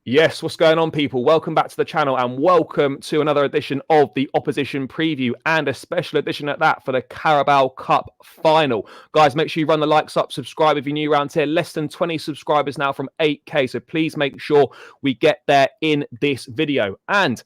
Yes, what's going on, people? Welcome back to the channel and welcome to another edition of the Opposition Preview and a special edition at that for the Carabao Cup final. Guys, make sure you run the likes up, subscribe if you're new around here. Less than 20 subscribers now from 8K, so please make sure we get there in this video. And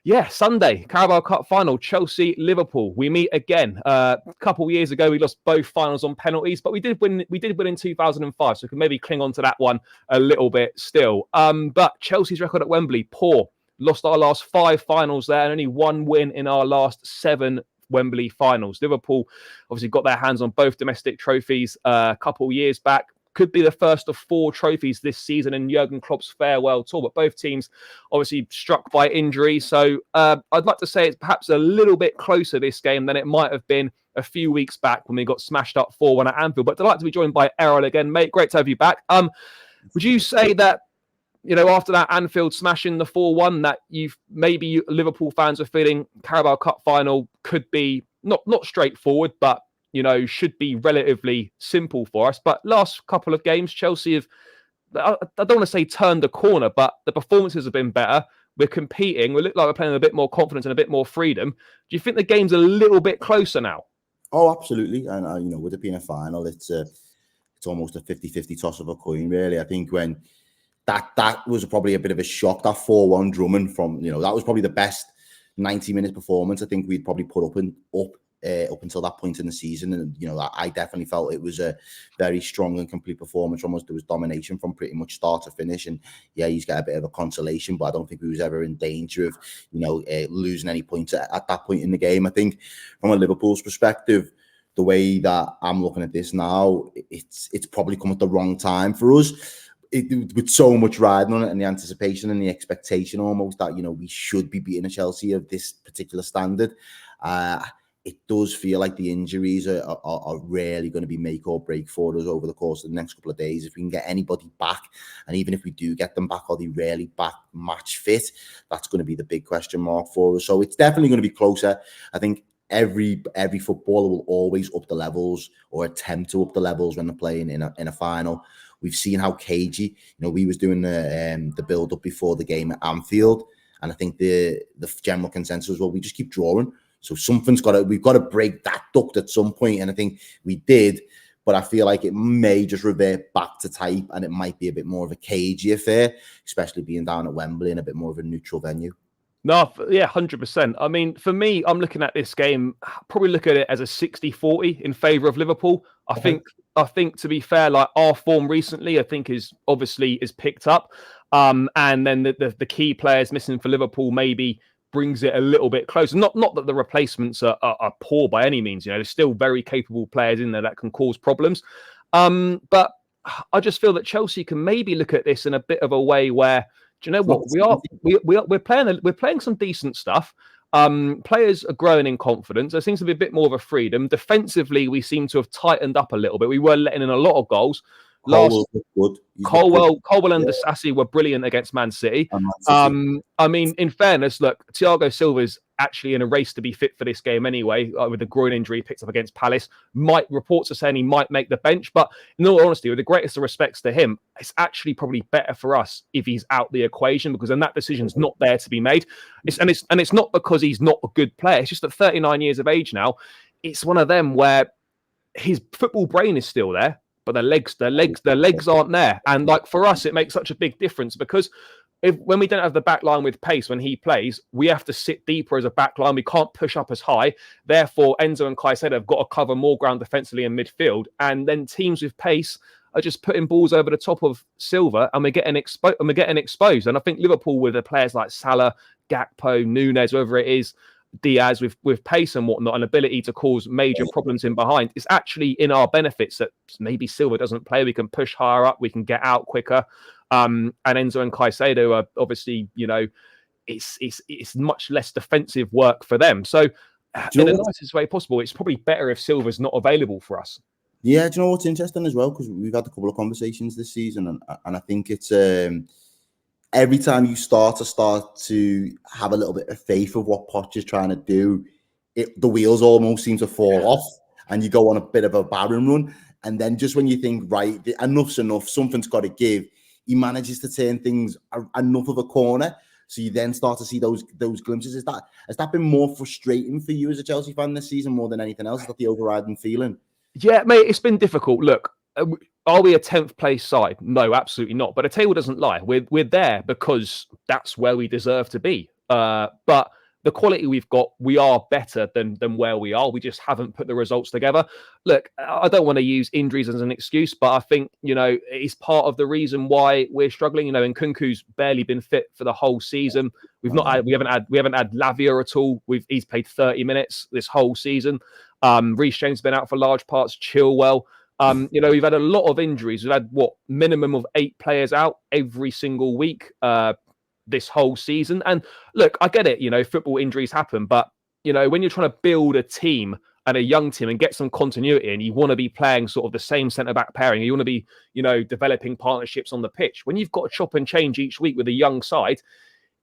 yeah, Sunday, Carabao Cup final, Chelsea, Liverpool. We meet again. A couple of years ago, we lost both finals on penalties, but we did win. We did win in 2005, so we can maybe cling on to that one a little bit still. But Chelsea's record at Wembley, poor. Lost our last 5 finals there and only 1 win in our last 7 Wembley finals. Liverpool obviously got their hands on both domestic trophies a couple of years back. Could be the first of 4 trophies this season in Jurgen Klopp's farewell tour, but both teams obviously struck by injury. So I'd like to say it's perhaps a little bit closer this game than it might have been a few weeks back when we got smashed up 4-1 at Anfield. But delighted to be joined by Errol again, mate. Great to have you back. Would you say that, you know, after that Anfield smashing the 4-1, that Liverpool fans are feeling Carabao Cup final could be not straightforward, but you know, should be relatively simple for us. But last couple of games, Chelsea have, I don't want to say turned the corner, but the performances have been better. We're competing. We look like we're playing with a bit more confidence and a bit more freedom. Do you think the game's a little bit closer now? Oh, absolutely. And, you know, with it being a final, it's almost a 50-50 toss of a coin, really. I think when that was probably a bit of a shock, that 4-1 drumming from, you know, that was probably the best 90 minutes performance I think we'd probably put up until that point in the season. And, you know, I definitely felt it was a very strong and complete performance. Almost there was domination from pretty much start to finish. And yeah, he's got a bit of a consolation, but I don't think we was ever in danger of, you know, losing any points at that point in the game. I think from a Liverpool's perspective, the way that I'm looking at this now, it's probably come at the wrong time for us. With so much riding on it and the anticipation and the expectation almost that, you know, we should be beating a Chelsea of this particular standard. It does feel like the injuries are really going to be make or break for us over the course of the next couple of days. If we can get anybody back, and even if we do get them back, are they really back match fit? That's going to be the big question mark for us. So it's definitely going to be closer. I think every footballer will always up the levels or attempt to up the levels when they're playing in a final. We've seen how cagey, you know, we was doing the build up before the game at Anfield, and I think the general consensus was, well, we just keep drawing. So we've got to break that duct at some point, and I think we did. But I feel like it may just revert back to type, and it might be a bit more of a cagey affair, especially being down at Wembley and a bit more of a neutral venue. No, yeah, 100%. I mean, for me, I'm looking at this game, probably look at it as a 60-40 in favour of Liverpool. I think, to be fair, like our form recently, I think is picked up. And then the key players missing for Liverpool maybe brings it a little bit closer. Not that the replacements are poor by any means. You know, there's still very capable players in there that can cause problems. But I just feel that Chelsea can maybe look at this in a bit of a way where, do you know what, we're playing some decent stuff. Players are growing in confidence. There seems to be a bit more of a freedom. Defensively, we seem to have tightened up a little bit. We were letting in a lot of goals. Colwell and Disasi were brilliant against Man City. I mean, in fairness, look, Thiago Silva's actually in a race to be fit for this game anyway, with a groin injury he picked up against Palace. Reports are saying he might make the bench, but in all honesty, with the greatest of respects to him, it's actually probably better for us if he's out the equation, because then that decision's not there to be made. It's not because he's not a good player. It's just at 39 years of age now, it's one of them where his football brain is still there, but their legs aren't there. And like for us, it makes such a big difference, because when we don't have the back line with pace when he plays, we have to sit deeper as a back line. We can't push up as high. Therefore, Enzo and Caicedo have got to cover more ground defensively in midfield. And then teams with pace are just putting balls over the top of Silva, and we're getting exposed. And I think Liverpool, with the players like Salah, Gakpo, Nunes, whoever it is, Diaz, with pace and whatnot, and ability to cause major problems in behind, it's actually in our benefits that maybe Silva doesn't play. We can push higher up, we can get out quicker. And Enzo and Caicedo are obviously, you know, it's much less defensive work for them. So in the nicest way possible, it's probably better if Silva's not available for us. Yeah, do you know what's interesting as well? Because we've had a couple of conversations this season, and I think it's every time you start to have a little bit of faith of what Poch is trying to do, the wheels almost seem to fall off, and you go on a bit of a barren run. And then just when you think, right, enough's enough, something's got to give, he manages to turn things enough of a corner. So you then start to see those glimpses. Has that been more frustrating for you as a Chelsea fan this season more than anything else? Is that the overriding feeling? Yeah, mate, it's been difficult. Look, are we a 10th place side? No, absolutely not. But the table doesn't lie. We're there because that's where we deserve to be. But the quality we've got, we are better than where we are. We just haven't put the results together. Look, I don't want to use injuries as an excuse, but I think, it's part of the reason why we're struggling. And Nkunku's barely been fit for the whole season. We haven't had Lavia at all. He's played 30 minutes this whole season. Reece James has been out for large parts. Chilwell. We've had a lot of injuries. We've had minimum of 8 players out every single week this whole season. And look, I get it, football injuries happen, but when you're trying to build a team and a young team and get some continuity, and you want to be playing sort of the same centre-back pairing, you want to be, developing partnerships on the pitch. When you've got to chop and change each week with a young side,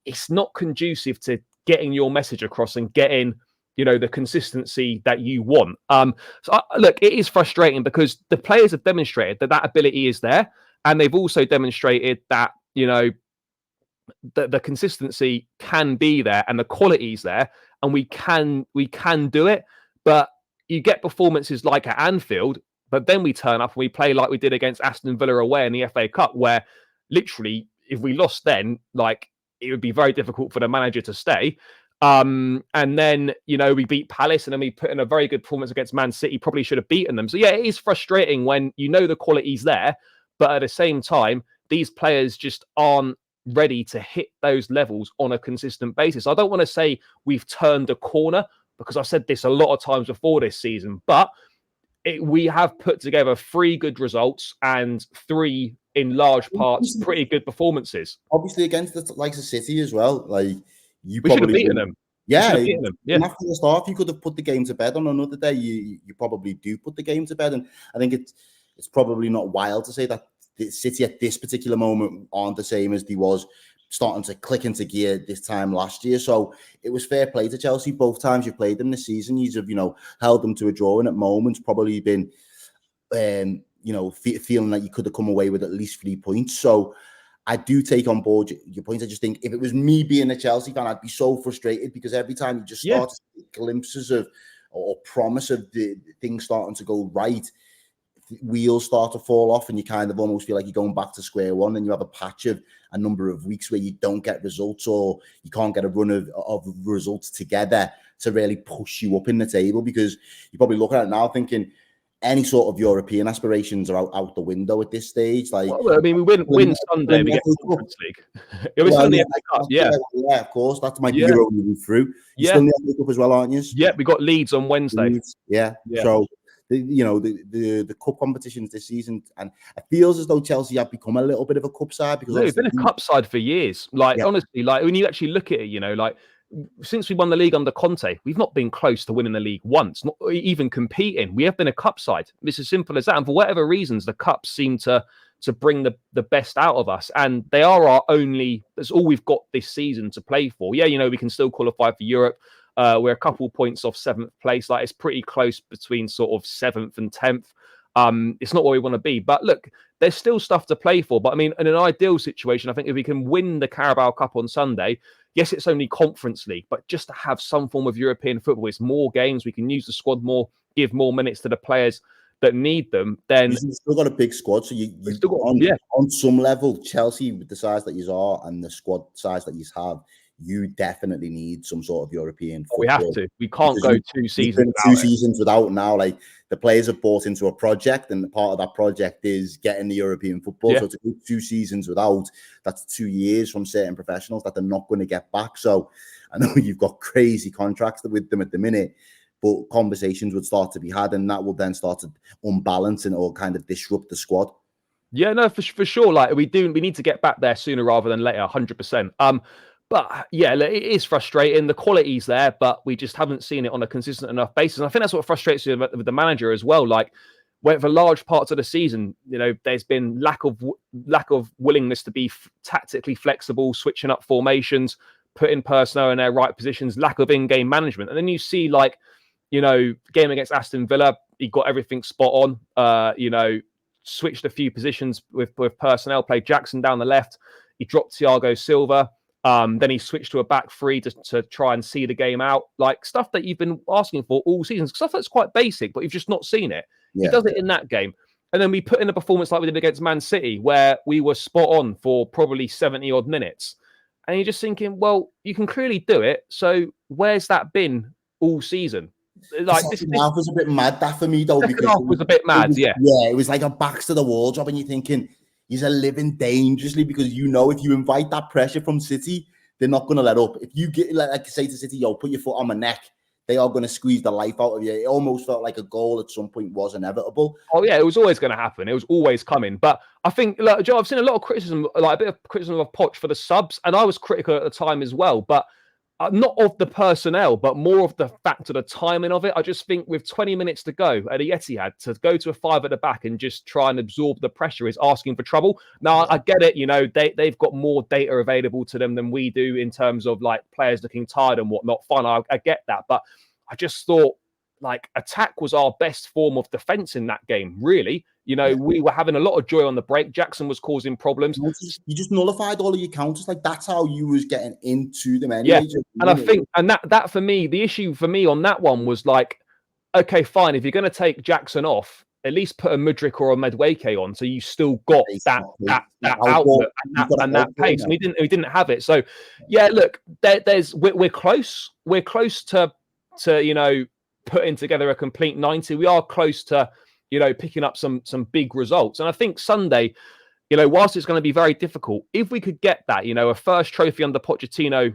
it's not conducive to getting your message across and getting the consistency that you want. Look, it is frustrating because the players have demonstrated that ability is there, and they've also demonstrated that the consistency can be there and the quality is there, and we can do it. But you get performances like at Anfield, but then we turn up and we play like we did against Aston Villa away in the FA Cup, where literally if we lost then, it would be very difficult for the manager to stay. And then, we beat Palace, and then we put in a very good performance against Man City. Probably should have beaten them. So yeah, it is frustrating when the quality's there, but at the same time, these players just aren't ready to hit those levels on a consistent basis. I don't want to say we've turned a corner, because I've said this a lot of times before this season, but we have put together 3 good results and 3, in large parts, pretty good performances. Obviously against the likes of City as well. We should have beaten them. Yeah, after the start, you could have put the game to bed. On another day, you probably do put the game to bed, and I think it's probably not wild to say that City at this particular moment aren't the same as they was starting to click into gear this time last year. So it was fair play to Chelsea both times you played them this season. You've held them to a draw, and at moments probably been feeling that you could have come away with at least 3 points. So I do take on board your point. I just think if it was me being a Chelsea fan, I'd be so frustrated, because every time you just start to see glimpses of or promise of the things starting to go right, wheels start to fall off, and you kind of almost feel like you're going back to square one, and you have a patch of a number of weeks where you don't get results, or you can't get a run of results together to really push you up in the table, because you probably look at it now thinking any sort of European aspirations are out the window at this stage. We win Sunday, we get the Conference League. It was the FA Cup, yeah, of course. That might be your only way through. You're still in the FA Cup as well, aren't you? Yeah, we got Leeds on Wednesday. Yeah. So the cup competitions this season, and it feels as though Chelsea have become a little bit of a cup side, because they've been a cup side for years. Honestly, when you actually look at it, since we won the league under Conte, we've not been close to winning the league once, not even competing. We have been a cup side. It's as simple as that. And for whatever reasons, the cups seem to bring the best out of us. And they are that's all we've got this season to play for. Yeah, we can still qualify for Europe. We're a couple points off 7th place. It's pretty close between sort of 7th and 10th. It's not where we want to be. But look, there's still stuff to play for. But I mean, in an ideal situation, I think if we can win the Carabao Cup on Sunday, yes, it's only Conference League, but just to have some form of European football, it's more games. We can use the squad more, give more minutes to the players that need them. Then you've still got a big squad. So you've still got, on some level, Chelsea, with the size that you are and the squad size that you have, you definitely need some sort of European football. We have to. We can't go 2 seasons without 2 seasons without now. The players have bought into a project, and part of that project is getting the European football. So to go 2 seasons without, that's 2 years from certain professionals that they're not going to get back. So I know you've got crazy contracts with them at the minute, but conversations would start to be had, and that will then start to unbalance and or kind of disrupt the squad. Yeah, no, for sure. We need to get back there sooner rather than later, 100%. But yeah, it is frustrating. The quality's there, but we just haven't seen it on a consistent enough basis. And I think that's what frustrates you with the manager as well. Where for large parts of the season, there's been lack of willingness to be tactically flexible, switching up formations, putting personnel in their right positions, lack of in-game management. And then you see game against Aston Villa, he got everything spot on. switched a few positions with personnel, played Jackson down the left. He dropped Thiago Silva. Then he switched to a back three to try and see the game out. Like stuff that you've been asking for all season. Stuff that's quite basic, but you've just not seen it. He does it in that game. And then we put in a performance like we did against Man City, where we were spot on for probably 70 odd minutes. And you're just thinking, well, you can clearly do it. So where's that been all season? Like this half was a bit mad that for me though, because half was a bit mad. It was like a backs to the wall job, and you're thinking he's living dangerously because if you invite that pressure from City, they're not going to let up. If you get like say to City, yo, put your foot on my neck, they are going to squeeze the life out of you. It almost felt like a goal at some point was inevitable. Oh yeah, it was always going to happen. It was always coming. But I think, like, Joe, I've seen a lot of criticism, like a bit of criticism of Poch for the subs, and I was critical at the time as well. But not of the personnel, but more of the fact of the timing of it. I just think with 20 minutes to go at the Etihad, to go to a 5 at the back and just try and absorb the pressure is asking for trouble. Now, I get it. They've got more data available to them than we do in terms of like players looking tired and whatnot. Fine, I get that. But I just thought like attack was our best form of defense in that game, really. We were having a lot of joy on the break. Jackson was causing problems. You just nullified all of your counters. Like that's how you was getting into them anyway. Yeah. And I think, and that for me, the issue for me on that one was like, okay, fine. If you're going to take Jackson off, at least put a Mudryk or a Medweke on, so you still got that outlet and that pace. And we didn't have it. So yeah, look, we're close. We're close to putting together a complete 90. We are close to picking up some big results. And I think Sunday, whilst it's going to be very difficult, if we could get that, a first trophy under Pochettino,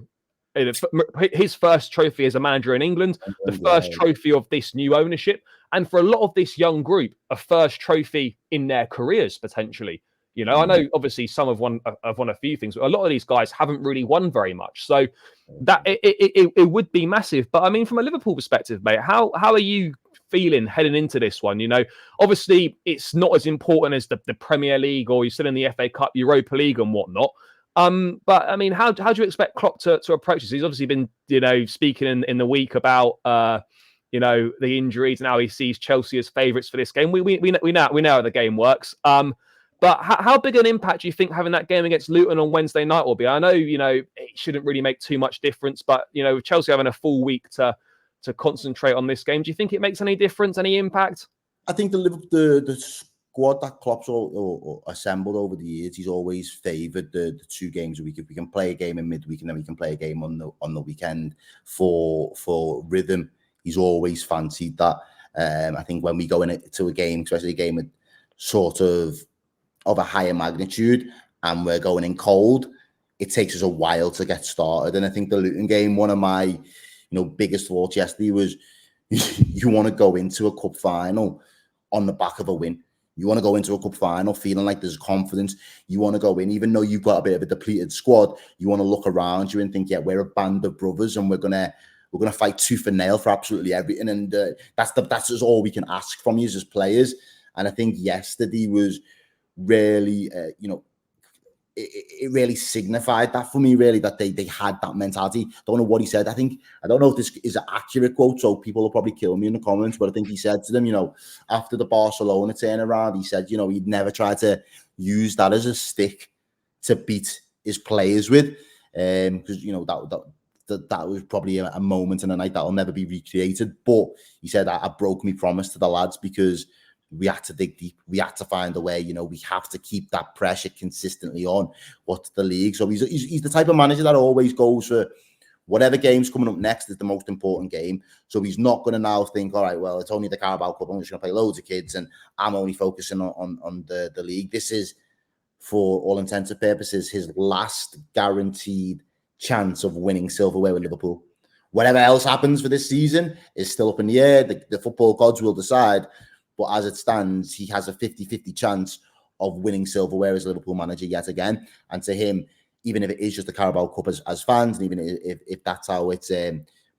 his first trophy as a manager in England, the first trophy of this new ownership, and for a lot of this young group, a first trophy in their careers potentially. I know obviously some have won a few things, but a lot of these guys haven't really won very much. So that it would be massive. But I mean, from a Liverpool perspective, mate, how are you feeling heading into this one? Obviously it's not as important as the Premier League, or you're still in the FA Cup, Europa League and whatnot. But I mean, how do you expect Klopp to approach this? He's obviously been, speaking in the week about, the injuries and how he sees Chelsea as favourites for this game. We know how the game works. But how big an impact do you think having that game against Luton on Wednesday night will be? I know, it shouldn't really make too much difference, but, with Chelsea having a full week to concentrate on this game, do you think it makes any difference, any impact? I think the squad that Klopp's all assembled over the years, he's always favoured the 2 games a week. If we can play a game in midweek and then we can play a game on the weekend for rhythm, he's always fancied that. I think when we go into a game, especially a game with sort of a higher magnitude and we're going in cold, it takes us a while to get started. And I think the Luton game, one of my biggest thoughts yesterday was you want to go into a cup final on the back of a win. You want to go into a cup final feeling like there's confidence. You want to go in, even though you've got a bit of a depleted squad, you want to look around you and think, yeah, we're a band of brothers and we're gonna fight tooth and nail for absolutely everything. And that's just all we can ask from you as players. And I think yesterday was really, it really signified that for me, really, that they had that mentality. Don't know what he said. I don't know if this is an accurate quote, so people will probably kill me in the comments, but I think he said to them, after the Barcelona turnaround, he said, he'd never try to use that as a stick to beat his players with, because, that was probably a moment in a night that will never be recreated. But he said, I broke my promise to the lads because we had to dig deep. We had to find a way. We have to keep that pressure consistently on what's the league. So he's the type of manager that always goes for whatever game's coming up next is the most important game. So he's not going to now think, all right, well, it's only the Carabao Cup. I'm just going to play loads of kids and I'm only focusing on the league. This is, for all intents and purposes, his last guaranteed chance of winning silverware with Liverpool. Whatever else happens for this season is still up in the air. The football gods will decide. But as it stands, he has a 50-50 chance of winning silverware as Liverpool manager yet again. And to him, even if it is just the Carabao Cup as fans, and even if that's how it's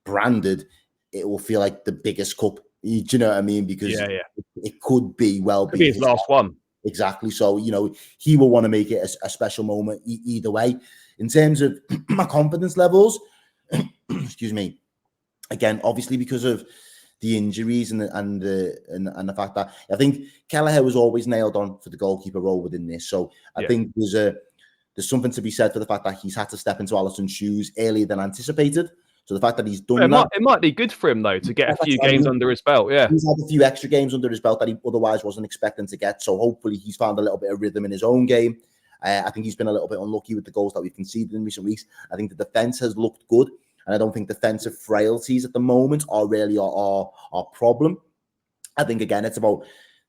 branded, it will feel like the biggest cup. Do you know what I mean? Because it could be be his last one. Exactly. So, he will want to make it a special moment either way. In terms of my confidence levels, excuse me, again, obviously because of the injuries and the fact that I think Kelleher was always nailed on for the goalkeeper role within this. So I think there's something to be said for the fact that he's had to step into Alisson's shoes earlier than anticipated. So the fact that he's done it might be good for him though to get a few games under his belt. Yeah, he's had a few extra games under his belt that he otherwise wasn't expecting to get. So hopefully he's found a little bit of rhythm in his own game. I think he's been a little bit unlucky with the goals that we've conceded in recent weeks. I think the defense has looked good. And I don't think defensive frailties at the moment are really our problem. I think, again, it's about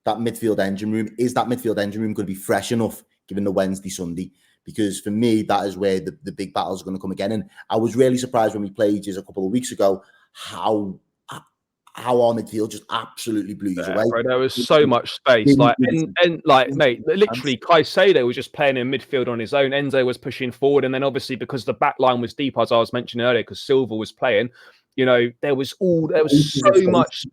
that midfield engine room. Is that midfield engine room going to be fresh enough given the Wednesday, Sunday? Because for me, that is where the big battles are going to come again. And I was really surprised when we played just a couple of weeks ago how our midfield just absolutely blew you away. Bro, there was so much space. Mate, literally, Caicedo was just playing in midfield on his own. Enzo was pushing forward. And then obviously because the back line was deep, as I was mentioning earlier, because Silva was playing, there was so much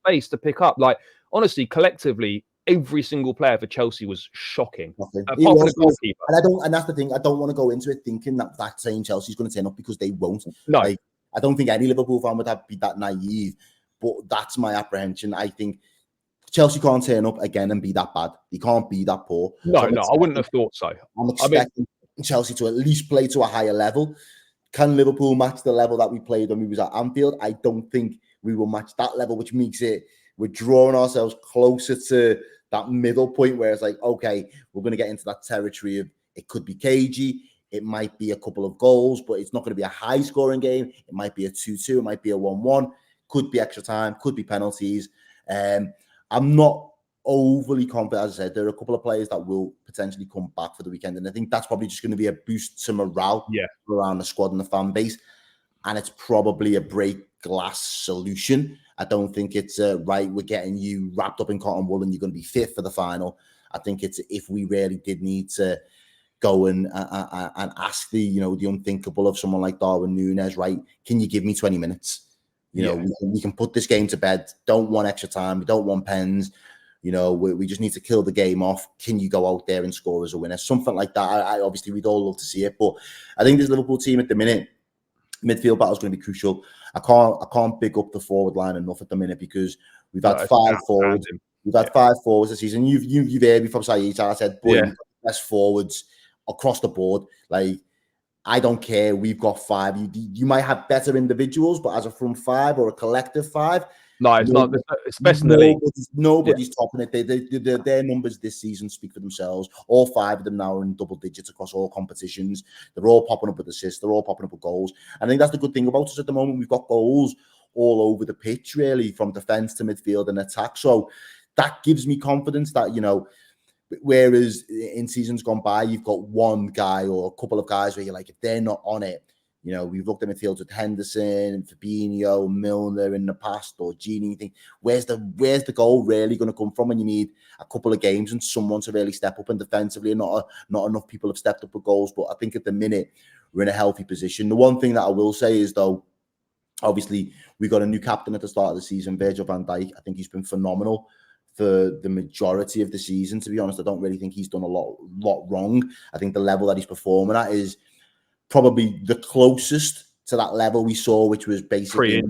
space to pick up. Like, honestly, collectively, every single player for Chelsea was shocking. Apart from the goalkeeper. And that's the thing. I don't want to go into it thinking that saying Chelsea's going to turn up because they won't. No. I don't think any Liverpool fan would be that naive, but that's my apprehension. I think Chelsea can't turn up again and be that bad. They can't be that poor. No, I wouldn't have thought so. I'm expecting Chelsea to at least play to a higher level. Can Liverpool match the level that we played when we was at Anfield? I don't think we will match that level, which makes it we're drawing ourselves closer to that middle point where it's like, okay, we're going to get into that territory of it could be cagey. It might be a couple of goals, but it's not going to be a high-scoring game. It might be a 2-2. It might be a 1-1. Could be extra time. Could be penalties. I'm not overly confident. As I said, there are a couple of players that will potentially come back for the weekend, and I think that's probably just going to be a boost to morale around the squad and the fan base. And it's probably a break glass solution. I don't think it's right. We're getting you wrapped up in cotton wool and you're going to be fit for the final. I think it's if we really did need to go and ask the unthinkable of someone like Darwin Núñez, right? Can you give me 20 minutes? We can put this game to bed. Don't want extra time. We don't want pens. We just need to kill the game off. Can you go out there and score as a winner? Something like that. I obviously we'd all love to see it, but I think this Liverpool team at the minute, midfield battle is going to be crucial. I can't big up the forward line enough at the minute because we've had five forwards. We've had 5 forwards this season. You've heard me from Saeed. I said, boy, we've got the best forwards across the board. Like, I don't care. We've got 5. You might have better individuals, but as a front 5 or a collective 5, no, it's not. It's best in the league. Nobody's topping it. Their numbers this season speak for themselves. All 5 of them now are in double digits across all competitions. They're all popping up with assists. They're all popping up with goals. I think that's the good thing about us at the moment. We've got goals all over the pitch, really, from defence to midfield and attack. So that gives me confidence that, whereas in seasons gone by, you've got one guy or a couple of guys where you're like, if they're not on it, we've looked at midfields with Henderson, Fabinho, Milner in the past, or Gini. You think, where's the goal really going to come from when you need a couple of games and someone to really step up? And defensively, not enough people have stepped up with goals. But I think at the minute, we're in a healthy position. The one thing that I will say is, though, obviously, we got a new captain at the start of the season, Virgil van Dijk. I think he's been phenomenal for the majority of the season. To be honest, I don't really think he's done a lot wrong. I think the level that he's performing at is probably the closest to that level we saw, which was basically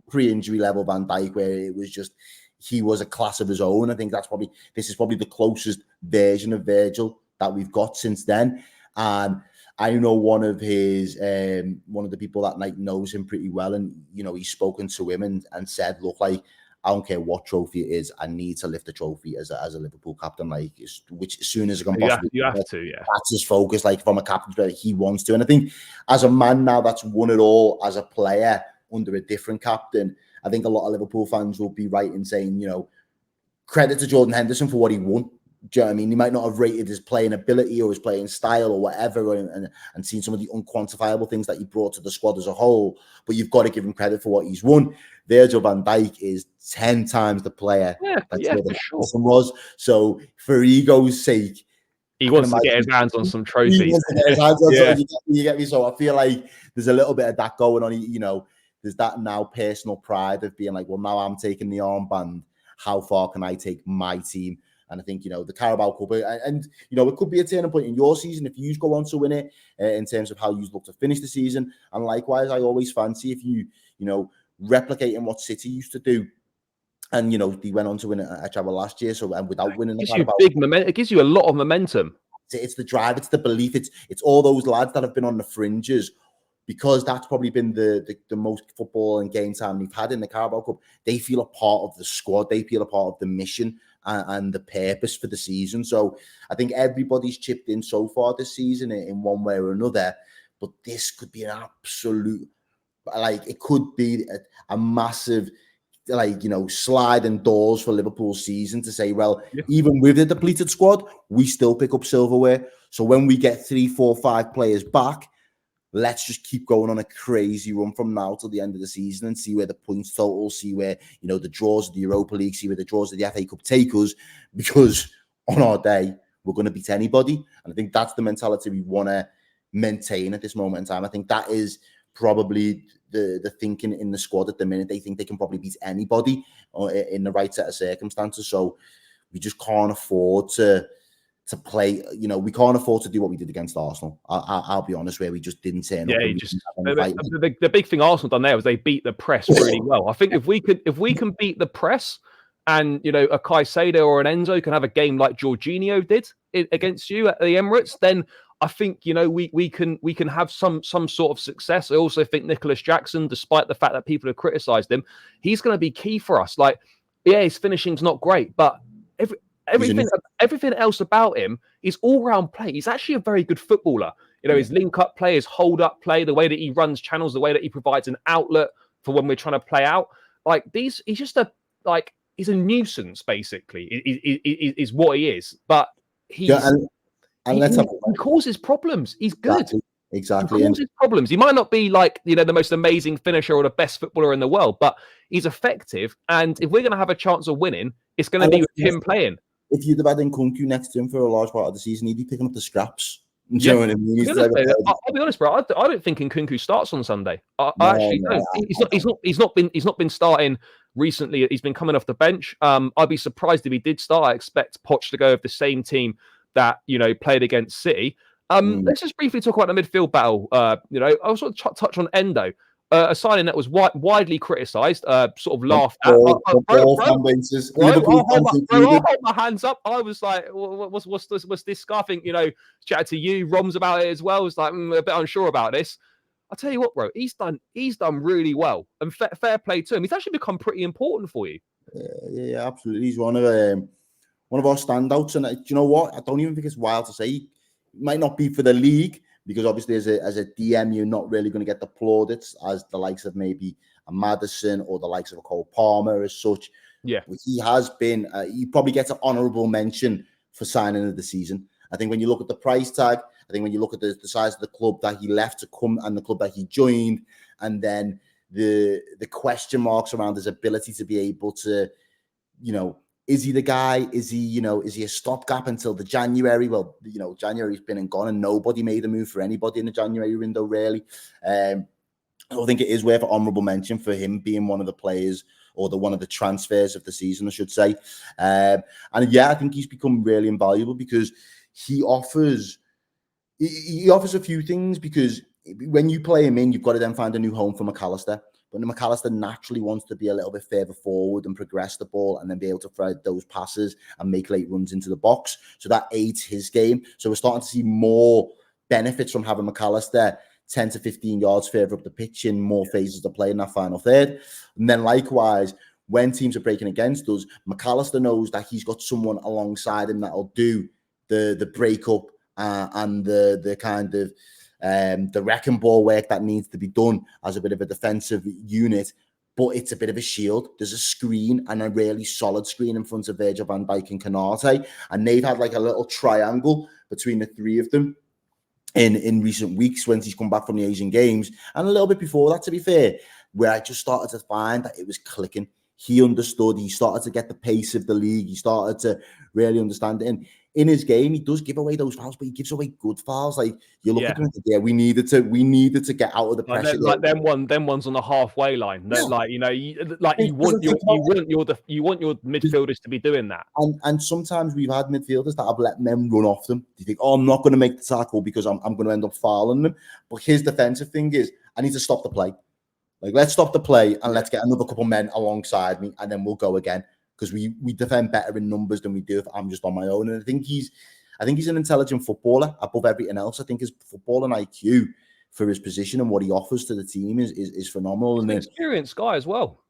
pre-injury level Van Dijk, where it was just he was a class of his own. I think this is probably the closest version of Virgil that we've got since then. And I know one of the people that night knows him pretty well, and he's spoken to him and said, look, like, I don't care what trophy it is, I need to lift the trophy as a Liverpool captain, which as soon as I can possibly. You have to, yeah. That's his focus, from a captain's perspective, he wants to. And I think as a man now that's won it all as a player under a different captain, I think a lot of Liverpool fans will be right in saying, credit to Jordan Henderson for what he won. Do you know what I mean? He might not have rated his playing ability or his playing style or whatever and seen some of the unquantifiable things that he brought to the squad as a whole, but you've got to give him credit for what he's won. Virgil van Dijk is 10 times the player that Jordan Henderson was. So for ego's sake, he wants to get his hands on some trophies. He wants to get his hands on something. You get me? So I feel like there's a little bit of that going on. There's that now personal pride of being like, well, now I'm taking the armband. How far can I take my team? And I think, the Carabao Cup, and it could be a turning point in your season if you go on to win it in terms of how you look to finish the season. And likewise, I always fancy if you replicating what City used to do. And, you know, they went on to win a treble last year. So, and without winning the Carabao, it gives you a lot of momentum. It's the drive, it's the belief, it's all those lads that have been on the fringes, because that's probably been the most football and game time we've had in the Carabao Cup. They feel a part of the squad, they feel a part of the mission and the purpose for the season. So I think everybody's chipped in so far this season in one way or another. But this could be an absolute, like, it could be a massive, like, you know, sliding doors for Liverpool's season to say, well, even with the depleted squad, we still pick up silverware. So when we get 3, 4, 5 players back, let's just keep going on a crazy run from now till the end of the season and see where the points total, see where, you know, the draws of the Europa League, see where the draws of the FA Cup take us, because on our day, we're going to beat anybody. And I think that's the mentality we want to maintain at this moment in time. I think that is probably the thinking in the squad at the minute. They think they can probably beat anybody in the right set of circumstances. So we just can't afford to play. You know, we can't afford to do what we did against Arsenal. I'll be honest, where we just didn't turn up. The big thing Arsenal done there was they beat the press really well. I think if we can beat the press, and, you know, a Caicedo or an Enzo can have a game like Jorginho did against you at the Emirates, then I think, you know, we can have some sort of success. I also think Nicholas Jackson, despite the fact that people have criticised him, he's going to be key for us. Like, yeah, his finishing's not great, but everything else about him is all-round play. He's actually a very good footballer. You know, his link-up play, his hold-up play, the way that he runs channels, the way that he provides an outlet for when we're trying to play out. Like, he's just he's a nuisance, basically, is what he is. But he causes problems. He's good. Exactly. He causes problems. He might not be, like, you know, the most amazing finisher or the best footballer in the world, but he's effective. And if we're going to have a chance of winning, it's going to be with him playing. If you'd have had Nkunku next to him for a large part of the season, he'd be picking up the scraps. You know what I mean? I'll be honest, bro. I don't think Nkunku starts on Sunday. I actually don't. He's not been starting recently. He's been coming off the bench. I'd be surprised if he did start. I expect Poch to go with the same team that, you know, played against City. Let's just briefly talk about the midfield battle. You know, I'll sort of touch on Endo. A signing that was widely criticised, sort of laughed at. I'll hold my hands up. I was like, what's this guy? I think, you know, chatted to you, Roms, about it as well. I was like, a bit unsure about this. I'll tell you what, bro, he's done really well, and fair play to him. He's actually become pretty important for you. Yeah, absolutely. He's one of our standouts, and do you know what? I don't even think it's wild to say. It might not be for the league, because obviously as a DM, you're not really going to get the plaudits as the likes of maybe a Maddison or the likes of a Cole Palmer as such. Yeah. But he has been, he probably gets an honourable mention for signing of the season. I think when you look at the price tag, I think when you look at the size of the club that he left to come and the club that he joined, and then the question marks around his ability to be able to, you know, is he the guy? Is he, you know, is he a stopgap until the January? Well, you know, January's been and gone, and nobody made a move for anybody in the January window, really. I think it is worth an honourable mention for him being one of the players, or one of the transfers of the season, I should say. And yeah, I think he's become really invaluable, because he offers a few things, because when you play him in, you've got to then find a new home for McAllister. But McAllister naturally wants to be a little bit further forward and progress the ball, and then be able to thread those passes and make late runs into the box. So that aids his game. So we're starting to see more benefits from having McAllister 10 to 15 yards further up the pitch in more phases to play in that final third. And then likewise, when teams are breaking against us, McAllister knows that he's got someone alongside him that'll do the breakup and the kind of the wrecking ball work that needs to be done as a bit of a defensive unit, but it's a bit of a shield. There's a screen, and a really solid screen in front of Virgil van Dijk and Konate, and they've had like a little triangle between the three of them in recent weeks when he's come back from the Asian Games, and a little bit before that, to be fair, where I just started to find that it was clicking. He understood. He started to get the pace of the league. He started to really understand it. And in his game, he does give away those fouls, but he gives away good fouls. Like, you look at him, yeah, we needed to get out of the pressure. Like them ones on the halfway line. Yeah. Like, you know, you want your midfielders to be doing that. And sometimes we've had midfielders that have let men run off them. You think, oh, I'm not going to make the tackle because I'm going to end up fouling them. But his defensive thing is, I need to stop the play. Like, let's stop the play and let's get another couple men alongside me, and then we'll go again, because we defend better in numbers than we do if I'm just on my own. And I think he's an intelligent footballer above everything else. I think his footballing IQ for his position and what he offers to the team is phenomenal. He's and an experienced guy as well.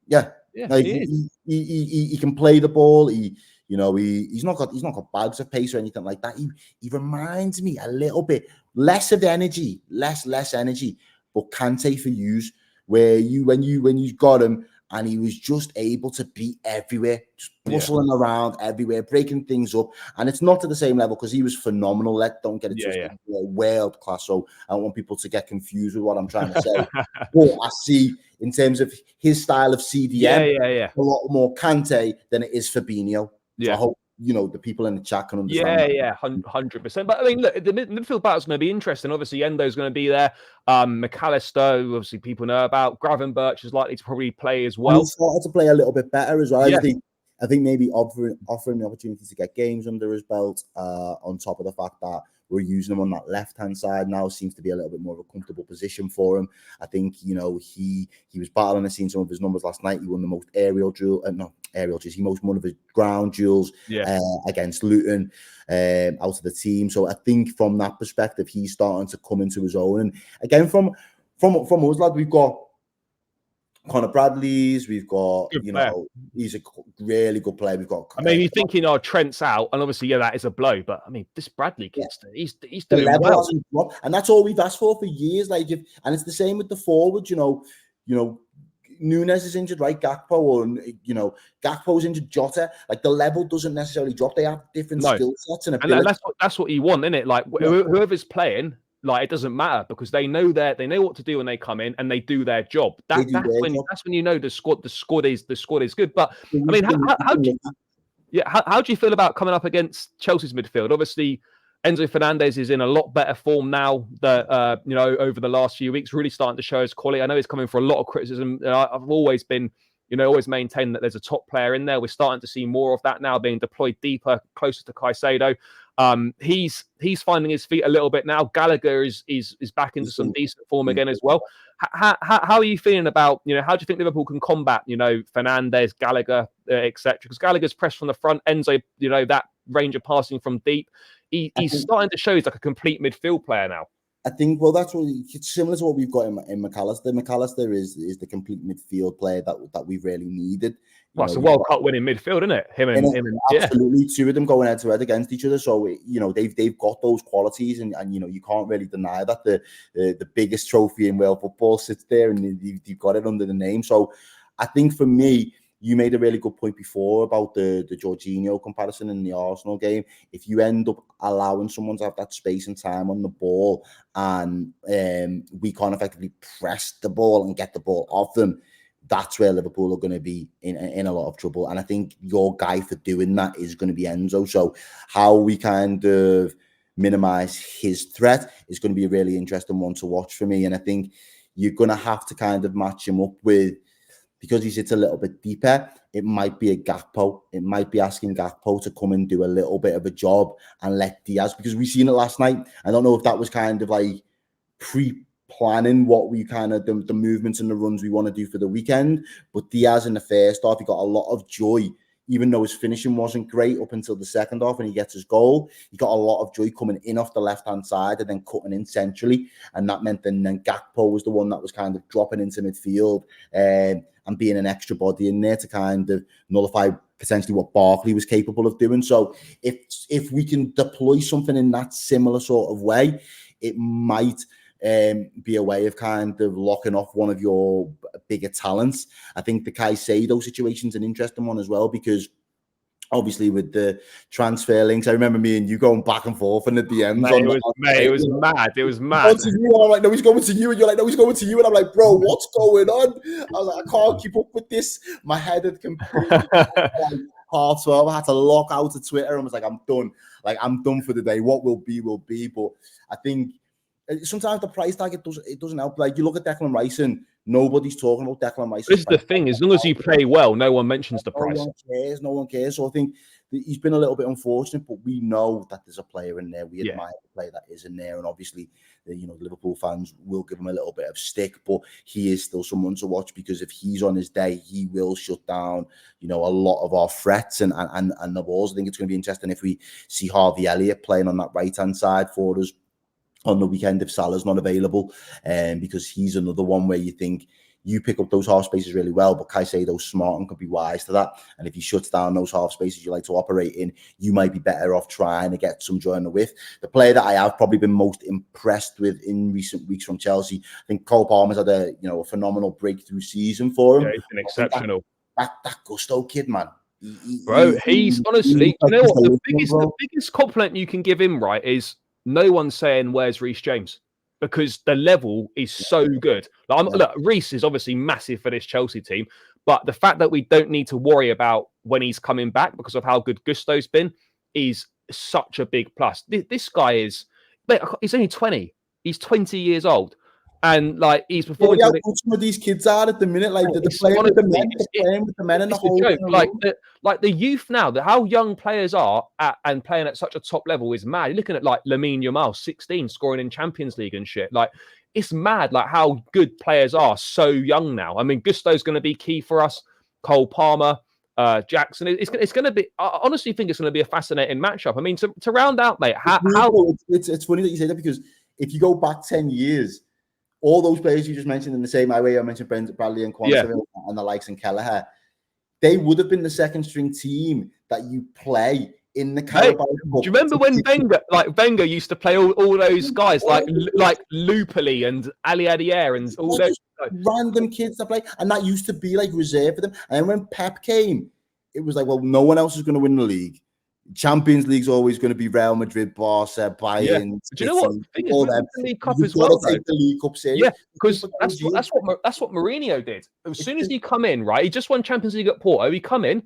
Yeah, like, he can play the ball. He's not got bags of pace or anything like that. He reminds me a little bit less energy, but Kante for use, where when you got him and he was just able to be everywhere, just bustling around everywhere, breaking things up. And it's not to the same level, because he was phenomenal. Don't get it twisted. World class. So I don't want people to get confused with what I'm trying to say. But I see, in terms of his style of CDM, a lot more Kante than it is Fabinho. So I hope the people in the chat can understand. 100%. But I mean, look, the midfield battle's going to be interesting. Obviously, Endo's going to be there. McAllister, who obviously people know about. Gravenberch is likely to probably play as well. He started to play a little bit better as well. I think maybe offering the opportunity to get games under his belt, on top of the fact that we're using him on that left-hand side now, seems to be a little bit more of a comfortable position for him. I think, he was battling. I've seen some of his numbers last night. He won the most he most one of his ground duels against Luton, out of the team. So I think from that perspective, he's starting to come into his own. And again, from us, lad, we've got Connor Bradley's, we've got, he's a really good player. We've got. I mean, you're thinking, Trent's out, and obviously, that is a blow. But I mean, this Bradley kid, he's doing well, and that's all we've asked for years. Like, and it's the same with the forwards. Nunes is injured, right? Gakpo, or Gakpo's injured. Jota, like, the level doesn't necessarily drop. They have different skill sets and that's what you want, isn't it? Like, whoever's playing. Like, it doesn't matter, because they know what to do when they come in, and they do their job. That's when you know the squad is good. But I mean, how do you feel about coming up against Chelsea's midfield? Obviously, Enzo Fernandez is in a lot better form now that over the last few weeks, really starting to show his quality. I know he's coming for a lot of criticism. I've always been, always maintained that there's a top player in there. We're starting to see more of that now, being deployed deeper, closer to Caicedo. He's finding his feet a little bit now. Gallagher is back into some decent form again as well. How are you feeling about, how do you think Liverpool can combat, Fernandez, Gallagher, etc.? Because Gallagher's pressed from the front, Enzo, that range of passing from deep. He's starting to show he's like a complete midfield player now. I think, that's it's similar to what we've got in McAllister. McAllister is the complete midfield player that we've really needed. Well, it's a World Cup winning midfield, isn't it? Him and absolutely, two of them going head to head against each other. So they've got those qualities, and you can't really deny that the biggest trophy in world football sits there, and you've got it under the name. So I think, for me, you made a really good point before about the Jorginho comparison in the Arsenal game. If you end up allowing someone to have that space and time on the ball, and we can't effectively press the ball and get the ball off them, that's where Liverpool are going to be in a lot of trouble. And I think your guy for doing that is going to be Enzo. So how we kind of minimize his threat is going to be a really interesting one to watch for me. And I think you're going to have to kind of match him up with, because he sits a little bit deeper, it might be a Gakpo. It might be asking Gakpo to come and do a little bit of a job and let Diaz, because we've seen it last night. I don't know if that was kind of like pre-planning what we kind of, the movements and the runs we want to do for the weekend. But Diaz in the first half, he got a lot of joy, even though his finishing wasn't great up until the second half when he gets his goal. He got a lot of joy coming in off the left-hand side and then cutting in centrally. And that meant then Gakpo was the one that was kind of dropping into midfield and being an extra body in there to kind of nullify potentially what Barkley was capable of doing. So if we can deploy something in that similar sort of way, it might be a way of kind of locking off one of your bigger talents. I think the Caicedo situation's an interesting one as well, because obviously with the transfer links, I remember me and you going back and forth in the DMs. It was mad. It was mad. I'm like, no, he's going to you. And you're like, no, he's going to you. And I'm like, bro, what's going on? I was like, I can't keep up with this. My head had completely half 12. I had to log out of Twitter and was like, I'm done. Like, I'm done for the day. What will be, will be. But I think sometimes the price tag, it doesn't help. Like, you look at Declan Rice and nobody's talking about Declan Rice. This is the thing. As long as you play well, no one mentions the price. No one cares. So I think he's been a little bit unfortunate, but we know that there's a player in there. We admire the player that is in there, and obviously, the Liverpool fans will give him a little bit of stick, but he is still someone to watch, because if he's on his day, he will shut down, a lot of our threats and the balls. I think it's going to be interesting if we see Harvey Elliott playing on that right-hand side for us on the weekend if Salah's not available, because he's another one where you think you pick up those half spaces really well, but Caicedo's smart and could be wise to that. And if he shuts down those half spaces you like to operate in, you might be better off trying to get some joy in the width. The player that I have probably been most impressed with in recent weeks from Chelsea, I think Cole Palmer's had a phenomenal breakthrough season for him. Yeah, he's been exceptional. That Gusto kid, man. He's honestly, you know what? The biggest compliment you can give him, right, is no one's saying where's Reece James, because the level is so good. Look, Reece is obviously massive for this Chelsea team, but the fact that we don't need to worry about when he's coming back because of how good Gusto's been is such a big plus. This guy he's only 20. He's 20 years old. And he's performing. How good some of these kids are at the minute, they're playing with the men, playing with the men in the whole joke. The youth now, how young players are and playing at such a top level is mad. You're looking at Lamine Yamal, 16, scoring in Champions League and shit. It's mad, how good players are so young now. I mean, Gusto's going to be key for us. Cole Palmer, Jackson. It's going to be. I honestly think it's going to be a fascinating matchup. I mean, to round out, mate. It's funny that you say that, because if you go back 10 years. All those players you just mentioned, in the same way I mentioned Bradley and Quansah and the likes and Kelleher, they would have been the second string team that you play in the Carabao Cup. Do you remember when Wenger used to play all those guys like Lupoli and Ali Adier and all those random kids that play, and that used to be reserved for them. And then when Pep came, it was well, no one else is going to win the league. Champions League's always going to be Real Madrid, Barca, Bayern. Yeah. Do you know what? The League Cup as well. Take the League Cup serious. Yeah, because that's what Mourinho did. As soon as he come in, right? He just won Champions League at Porto. He come in,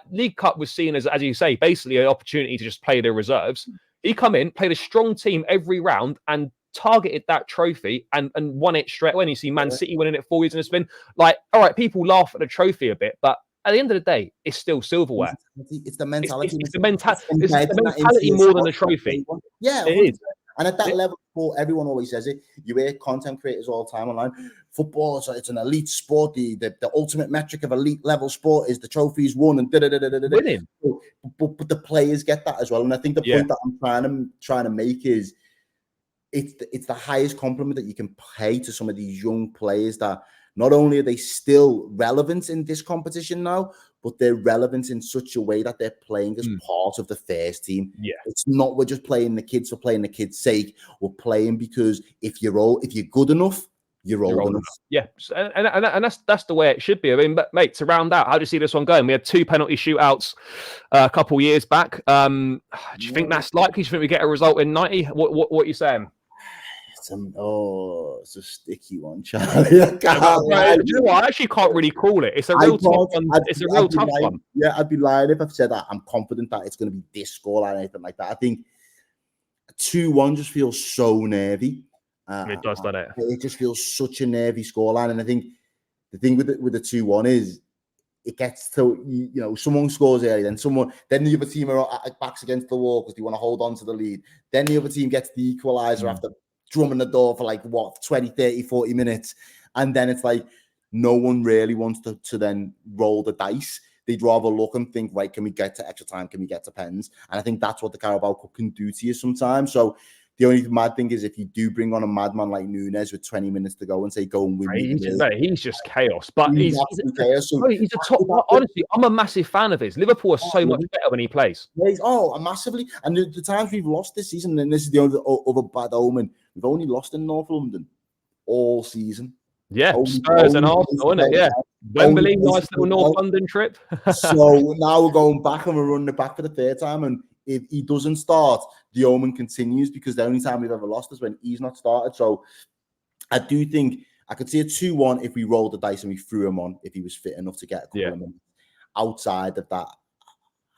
League Cup was seen as you say, basically an opportunity to just play their reserves. He come in, played a strong team every round, and targeted that trophy and won it straight away. And you see Man City winning it 4 years in a spin. All right, people laugh at the trophy a bit, but at the end of the day, it's still silverware. It's the mentality. It's the mentality more than the trophy. Yeah, it is. And at that level, everyone always says it. You hear content creators all the time online. Football, it's an elite sport. The ultimate metric of elite level sport is the trophies won and winning. But the players get that as well. And I think the point that I'm trying to make is it's the highest compliment that you can pay to some of these young players, that not only are they still relevant in this competition now, but they're relevant in such a way that they're playing as part of the first team. Yeah, it's not we're just playing the kids for playing the kids' sake. We're playing because if you're good enough, you're old enough. Yeah, and that's the way it should be. I mean, but mate, to round out, how do you see this one going? We had 2 penalty shootouts a couple years back. Do you think that's likely? Do you think we get a result in 90? What are you saying? It's a sticky one, Charlie. Do you know what? I actually can't really call it. It's a real tough one. It's a real tough one. Yeah, I'd be lying if I've said that I'm confident that it's going to be this score or anything like that. I think 2-1 just feels so nervy. It does, doesn't it? It just feels such a nervy scoreline. And I think the thing with the 2-1 is it gets to, someone scores early, then the other team are backs against the wall because they want to hold on to the lead. Then the other team gets the equaliser after drumming the door for 20, 30, 40 minutes. And then it's no one really wants to then roll the dice. They'd rather look and think, right, can we get to extra time? Can we get to pens? And I think that's what the Carabao Cup can do to you sometimes. So the only mad thing is if you do bring on a madman like Nunes with 20 minutes to go and say, go and win. He's just chaos. But he's chaos. He's a top. Honestly, I'm a massive fan of his. Liverpool are so much better when he plays. Massively. And the times we've lost this season, and this is the only other bad omen, we've only lost in North London all season. Yeah, Spurs and Arsenal, isn't it? Yeah. Wembley, nice little North London trip. So now we're going back and we're running it back for the third time. And if he doesn't start, the omen continues, because the only time we've ever lost is when he's not started. So I do think I could see a 2-1 if we rolled the dice and we threw him on, if he was fit enough to get a couple of minutes. Outside of that,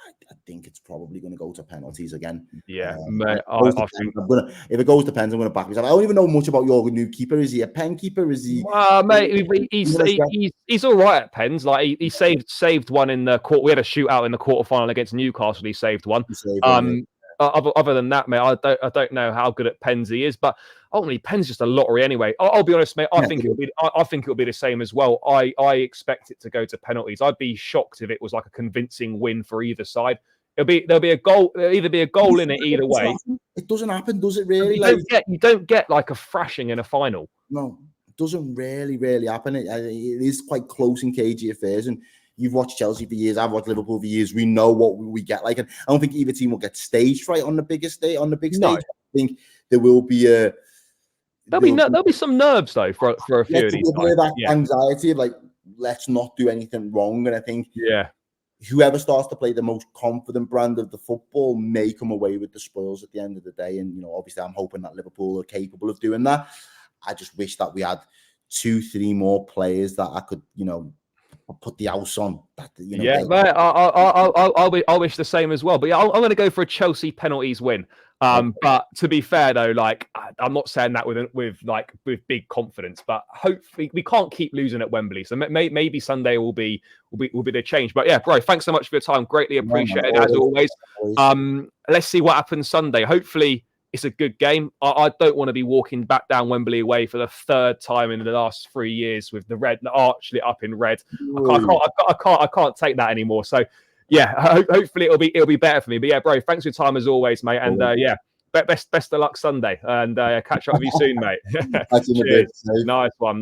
I think it's probably going to go to penalties again. Yeah, mate. If it goes to pens, I'm going to back myself. I don't even know much about your new keeper. Is he a pen keeper? Is he? Mate, he's all right at pens. Like he saved one in the court. We had a shootout in the quarterfinal against Newcastle. He saved one. Other than that, mate, I don't know how good at pens he is, but ultimately, pens just a lottery anyway. I'll be honest, mate. I think it'll be the same as well. I expect it to go to penalties. I'd be shocked if it was like a convincing win for either side. There'll be a goal. There'll either be a goal in it either way. It doesn't happen, does it? Really? You don't get like a thrashing in a final. No, it doesn't really happen. It is quite close and cagey affairs, and you've watched Chelsea for years. I've watched Liverpool for years. We know what we get like, and I don't think either team will get stage fright on the biggest stage. On the big stage, I think there will be a. There'll be some nerves though for a few of these. Anxiety of like, let's not do anything wrong, and I think whoever starts to play the most confident brand of the football may come away with the spoils at the end of the day. And obviously, I'm hoping that Liverpool are capable of doing that. I just wish that we had 2-3 more players that I could, put the house on. Mate, I wish the same as well. But I'm going to go for a Chelsea penalties win. But to be fair though, like I'm not saying that with big confidence, but hopefully we can't keep losing at Wembley. So maybe Sunday will be the change. But yeah, bro, thanks so much for your time. Greatly appreciated as always. Let's see what happens Sunday. Hopefully it's a good game. I don't want to be walking back down Wembley away for the third time in the last 3 years with the arch lit up in red. I can't take that anymore. So yeah, hopefully it'll be better for me. But yeah, bro, thanks for your time as always, mate. And best of luck Sunday. And catch up with you soon, mate. Cheers. Nice one.